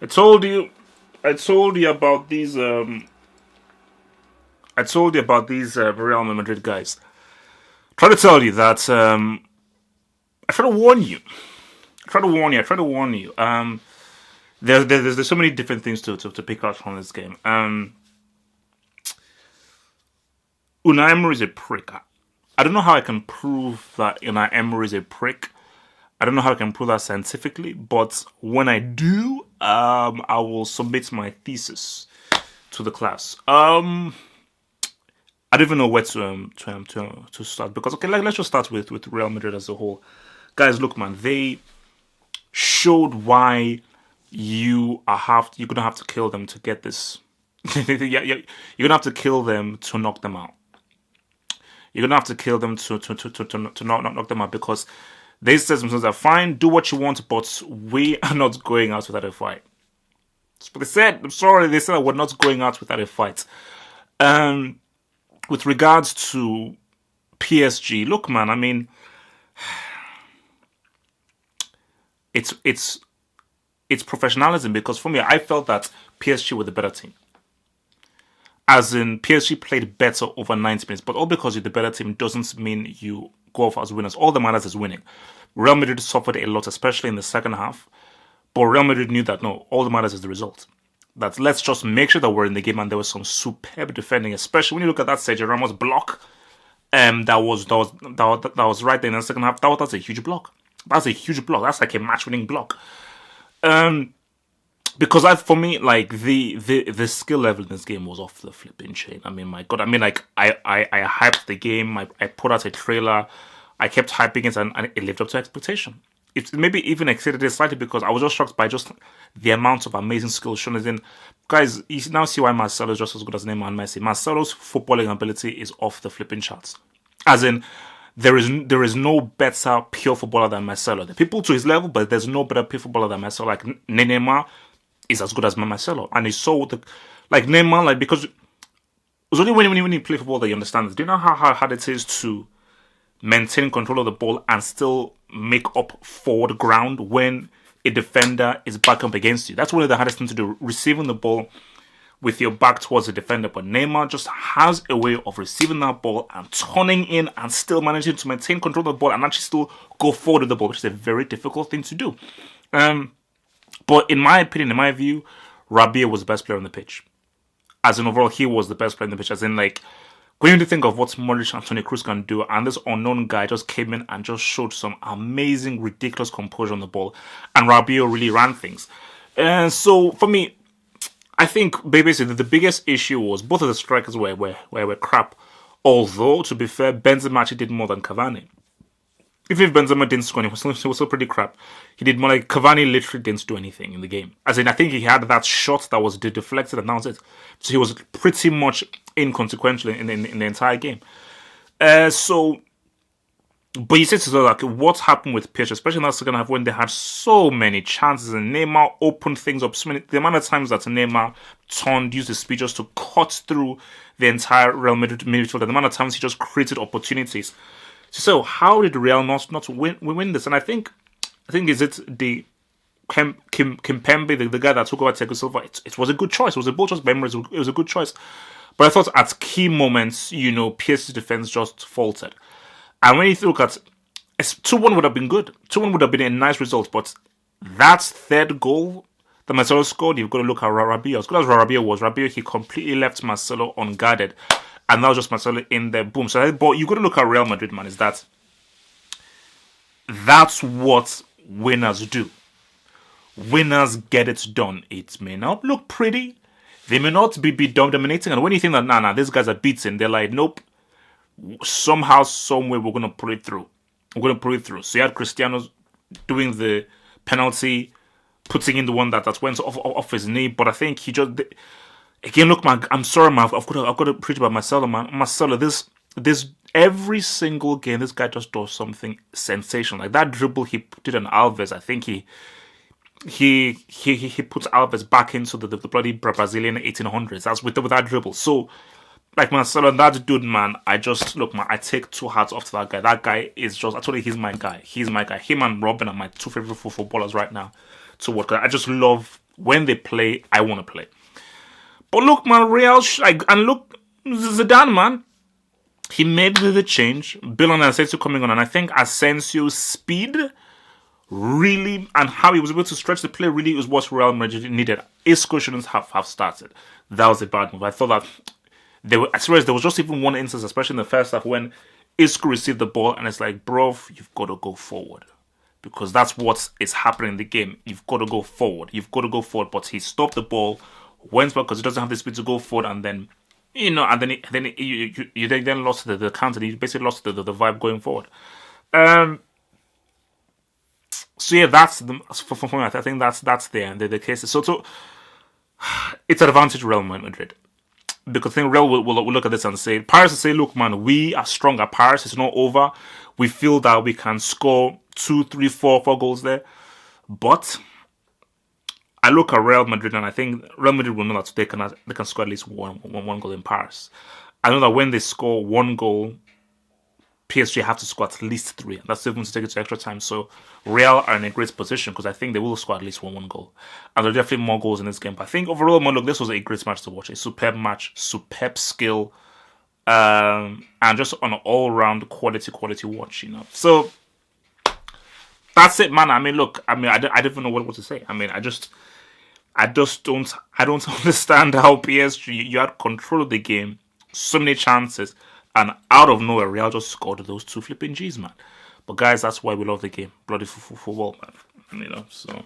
I told you, I told you about these. I told you about these Real Madrid guys. Try to tell you that. I try to warn you. I try to warn you. I try to warn you. There's so many different things to pick out from this game. Unai Emery is a prick. I don't know how I can prove that Unai Emery is a prick. I don't know how I can prove that scientifically, but when I do, I will submit my thesis to the class. I don't even know where to start because okay, let's just start with Real Madrid as a whole. Guys, look, man, they showed why you're gonna have to kill them to get this. You're gonna have to kill them to knock them out. You're gonna have to kill them to knock them out because they said themselves that fine, do what you want, but we are not going out without a fight. That's what they said. I'm sorry, they said that we're not going out without a fight. With regards to PSG, look, man, I mean, it's professionalism because for me, I felt that PSG were the better team. As in, PSG played better over 90 minutes, but all because you're the better team doesn't mean you go off as winners. All that matters is winning. Real Madrid suffered a lot, especially in the second half, but Real Madrid knew that no, all that matters is the result. That let's just make sure that we're in the game, and there was some superb defending, especially when you look at that Sergio Ramos block. That was right there in the second half. That's a huge block. That's a huge block. That's like a match-winning block. Because for me, like the skill level in this game was off the flipping chain. I mean, my God. I mean, like I hyped the game. I put out a trailer. I kept hyping it, and it lived up to expectation. It maybe even exceeded it slightly because I was just shocked by just the amount of amazing skills shown. As in, guys, you now see why Marcelo is just as good as Neymar and Messi. Marcelo's footballing ability is off the flipping charts. As in, there is no better pure footballer than Marcelo. The people to his level, but there's no better pure footballer than Marcelo. Like Neymar is as good as Marcelo, and he's so like Neymar, like because it's only when you play football that you understand this. Do you know how hard it is to maintain control of the ball and still make up forward ground when a defender is back up against you? That's one of the hardest things to do, receiving the ball with your back towards the defender. But Neymar just has a way of receiving that ball and turning in and still managing to maintain control of the ball and actually still go forward with the ball, which is a very difficult thing to do. But in my opinion, in my view, Rabiot was the best player on the pitch. As in overall, he was the best player on the pitch. As in, like, when you think of what Modric and Toni Kroos can do, and this unknown guy just came in and just showed some amazing, ridiculous composure on the ball, and Rabiot really ran things. And so, for me, I think basically the biggest issue was both of the strikers were crap. Although, to be fair, Benzema actually did more than Cavani. Even if Benzema didn't score, he was still pretty crap. He did more like Cavani literally didn't do anything in the game. As in, I think he had that shot that was deflected and that was it. So he was pretty much inconsequential in the entire game. But you said to yourself, like, what happened with PSG, especially in that second half when they had so many chances and Neymar opened things up. So many, the amount of times that Neymar used his speed just to cut through the entire Real Madrid midfield, and the amount of times he just created opportunities. So how did Real not win this? And I think is it the Kimpembe, the guy that took over Thiago Silva? It was a good choice. It was a bold choice by Emery. It was a good choice. But I thought at key moments, PSG's defense just faltered. And when you look at 2-1 would have been good. 2-1 would have been a nice result. But that third goal that Marcelo scored, you've got to look at Rabiot. As good as Rabiot, he completely left Marcelo unguarded. And that was just Marcelo in there, boom. So, but you got to look at Real Madrid, man. Is that's what winners do. Winners get it done. It may not look pretty. They may not be dominating. And when you think that, these guys are beaten, they're like, nope. Somehow, someway, we're going to pull it through. We're going to pull it through. So you had Cristiano doing the penalty, putting in the one that went off his knee. But I think he just... Again, look, man, I'm sorry, man. I've got to preach about Marcelo, man. Marcelo, this every single game, this guy just does something sensational. Like that dribble he did on Alves, I think he puts Alves back into the bloody Brazilian 1800s. That's with that dribble. So, like Marcelo, that dude, man, I take two hats off to that guy. That guy is just, I told you, he's my guy. He's my guy. Him and Robin are my two favorite footballers right now to watch. I just love when they play, I want to play. But look, man, and look, Zidane, man, he made the change. Bill and Asensio coming on, and I think Asensio's speed really, and how he was able to stretch the play really is what Real Madrid needed. Isco shouldn't have started. That was a bad move. I thought that I swear there was just even one instance, especially in the first half, when Isco received the ball, and it's like, bro, you've got to go forward. Because that's what is happening in the game. You've got to go forward. You've got to go forward. But he stopped the ball, went back because he doesn't have the speed to go forward, and then, you then lost the counter. You basically lost the vibe going forward. So yeah, that's for me. I think that's the case. So it's an advantage Real Madrid, because I think Real will look at this and say, Paris will say, look, man, we are strong at Paris. It's not over. We feel that we can score 2, 3, 4 goals there. But I look at Real Madrid, and I think Real Madrid will know that they can score at least one goal in Paris. I know that when they score 1 goal, PSG have to score at least 3. That's even to take it to extra time. So Real are in a great position, because I think they will score at least one goal. And there are definitely more goals in this game. But I think overall, man, look, this was a great match to watch. A superb match, superb skill, and just an all-round quality watch, So that's it, man. I mean, look, I don't even know what to say. I mean, I don't understand how PSG, you had control of the game, so many chances, and out of nowhere, Real just scored those 2 flipping G's, man. But guys, that's why we love the game. Bloody football, man. So